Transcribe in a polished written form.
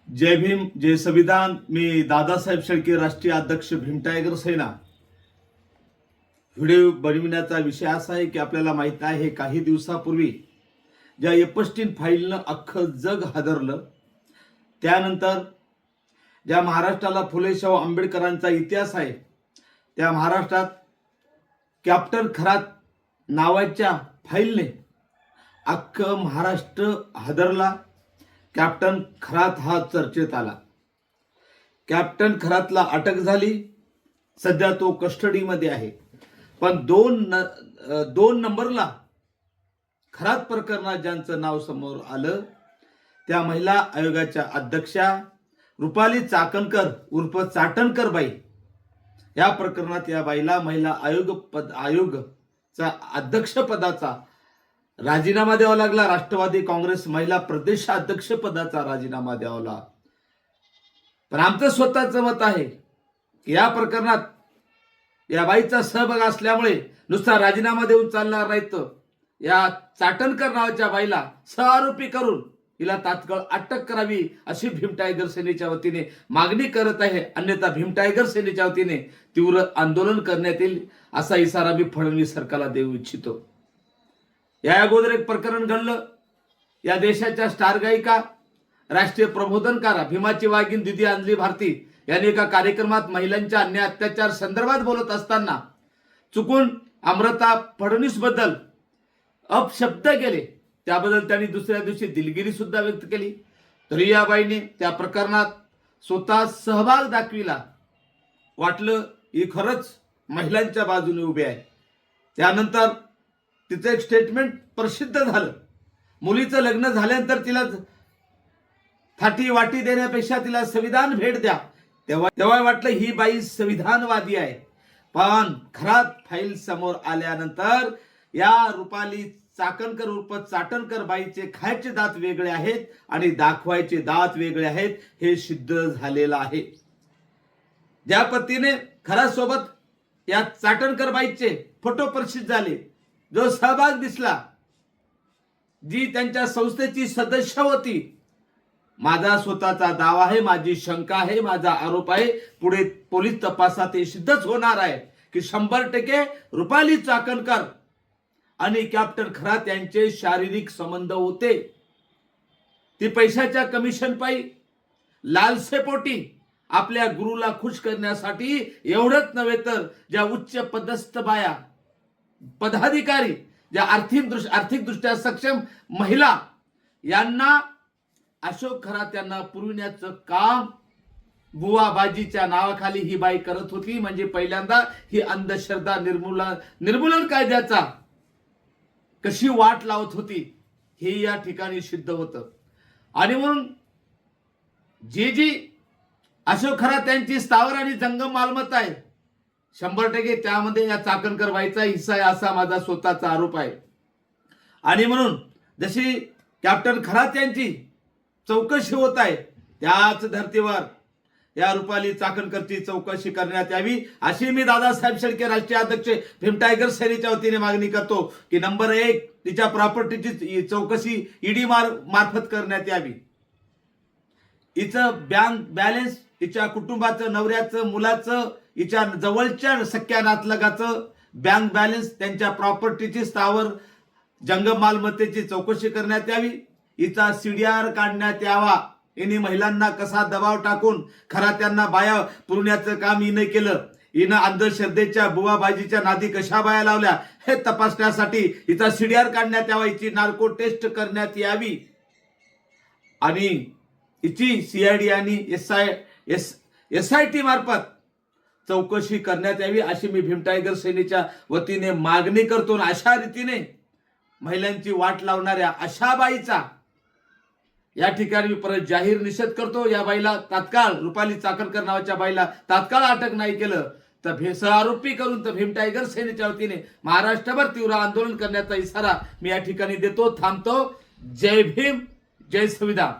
जय भीम, जय संविधान. मी दादासाहेब शेळके, राष्ट्रीय अध्यक्ष भीम टायगर सेना. व्हिडिओ बनविण्याचा विषय असा आहे की आपल्याला माहित आहे काही दिवसापूर्वी ज्या एपस्टीन फाईलनं अख्खं जग हादरलं, त्यानंतर ज्या महाराष्ट्राला फुले शाहू आंबेडकरांचा इतिहास आहे, त्या महाराष्ट्रात कॅप्टन खरात नावाच्या फाईलने अख्खं महाराष्ट्र हादरला. कॅप्टन खरात हा चर्चेत आला. कॅप्टन खरातला अटक झाली. सध्या तो कस्टडीमध्ये आहे. पण दोन नंबरला खरात प्रकरणात ज्यांचं नाव समोर आलं त्या महिला आयोगाच्या अध्यक्षा रुपाली चाकणकर उर्फ चाटणकर बाई, या प्रकरणात या बाईला महिला आयोगचा अध्यक्षपदाचा राजीनामा द्यावा लागला. राष्ट्रवादी काँग्रेस महिला प्रदेश अध्यक्ष पदाचा राजीनामा द्यावा लागला. पण आमचं स्वतःचं मत आहे की या प्रकरणात या बाईचा सहभाग असल्यामुळे नुसता राजीनामा देऊन चालणार नाही, तर या चाटणकर नावाच्या बाईला सहआरोपी करून हिला तात्काळ अटक करावी अशी भीम टायगर सेनेच्या वतीने मागणी करत आहे. अन्यथा भीम टायगर सेनेच्या वतीने तीव्र आंदोलन करण्यात येईल असा इशारा मी फडणवीस सरकारला देऊ इच्छितो. या अगोदर एक प्रकरण घडलं. या देशाच्या स्टार गायिका, राष्ट्रीय प्रबोधनकार भीमाची वाघीण दिदी अंजली भारती यांनी एका कार्यक्रमात महिलांच्या अन्याय अत्याचार संदर्भात बोलत असताना चुकून अमृता फडणवीस बद्दल अपशब्द केले. त्याबद्दल त्यांनी दुसऱ्या दिवशी दिलगिरी सुद्धा व्यक्त केली. तरी या बाईने त्या प्रकरणात स्वतः सहभाग दाखविला. वाटलं ही खरंच महिलांच्या बाजूने उभी आहे. त्यानंतर तिचं एक स्टेटमेंट प्रसिद्ध झालं. मुलीचं लग्न झाल्यानंतर तिला थाटी वाटी देण्यापेक्षा तिला संविधान भेट द्या. तेव्हा वाटलं ही बाई संविधानवादी आहे. पण खरात फाईल समोर आल्यानंतर या रुपाली चाकणकर उर्फ चाटणकर बाईचे खायचे दात वेगळे आहेत आणि दाखवायचे दात वेगळे आहेत हे सिद्ध झालेलं आहे. ज्या पद्धतीने खरात सोबत या चाटणकर बाईचे फोटो प्रसिद्ध झाले, जो सहभाग दिसला, जी त्यांच्या संस्थेची सदस्य होती, माझा स्वतःचा दावा आहे, माझी शंका आहे, माझा आरोप आहे, पुढे पोलीस तपासात हे सिद्धच होणार आहे की 100% रुपाली चाकणकर आणि कॅप्टन खरात यांचे शारीरिक संबंध होते. ती पैशाच्या कमिशन पायी लालसेपोटी आपल्या गुरुला खुश करण्यासाठी, एवढंच नव्हे तर ज्या उच्च पदस्थ बाया, पदाधिकारी, ज्या आर्थिकदृष्ट्या सक्षम महिला यांना अशोक खरात यांना पुरविण्याचं काम बुवाबाजीच्या नावाखाली ही बाई करत होती. म्हणजे पहिल्यांदा ही अंधश्रद्धा निर्मूलन कायद्याचा कशी वाट लावत होती हे या ठिकाणी सिद्ध होतं. आणि म्हणून जी अशोक खरात यांची स्थावर आणि जंगम मालमत्ता आहे, 100% त्यामध्ये या चाकणकर बाईचा हिस्सा आहे असा माझा स्वतःचा आरोप आहे. आणि म्हणून जशी कॅप्टन खरात यांची चौकशी होत आहे, त्याच धर्तीवर या रुपाली चाकणकरची चौकशी करण्यात यावी अशी मी दादासाहेब शेळके, राष्ट्रीय अध्यक्ष भीम टायगर सेनेच्या वतीने मागणी करतो की नंबर 1 तिच्या प्रॉपर्टीची चौकशी ईडी मार्फत करण्यात यावी. हिचं बँक बॅलन्स, हिच्या कुटुंबाचं, नवऱ्याचं, मुलाचं, हिच्या जवळच्या सख्या नातलगाचं बँक बॅलन्स, त्यांच्या प्रॉपर्टीची स्थावर जंगम मालमत्तेची चौकशी करण्यात यावी. हिचा CDR काढण्यात यावा. हिने महिलांना कसा दबाव टाकून खरात्यांना बाया पुरवण्याचं काम हिने केलं. हिनं अंधश्रद्धेच्या बुवाबाजीच्या नादी कशा बाया लावल्या हे तपासण्यासाठी हिचा CDR काढण्यात यावा. हिची नार्को टेस्ट करण्यात यावी आणि हिची CID आणि SIT मार्फत चौकशी करण्यात यावी अशी मी भीम टायगर सेनेच्या वतीने मागणी करतो. अशा रीतीने महिलांची वाट लावणाऱ्या अशा बाईचा या ठिकाणी मी परत जाहीर निषेध करतो. या बाईला तात्काळ, रुपाली चाकणकर नावाच्या बाईला तात्काळ अटक नाही केलं तर सहआरोपी करून तर भीम टायगर सेनेच्या वतीने महाराष्ट्रभर तीव्र आंदोलन करण्याचा इशारा मी या ठिकाणी देतो. थांबतो. जय भीम, जय संविधान.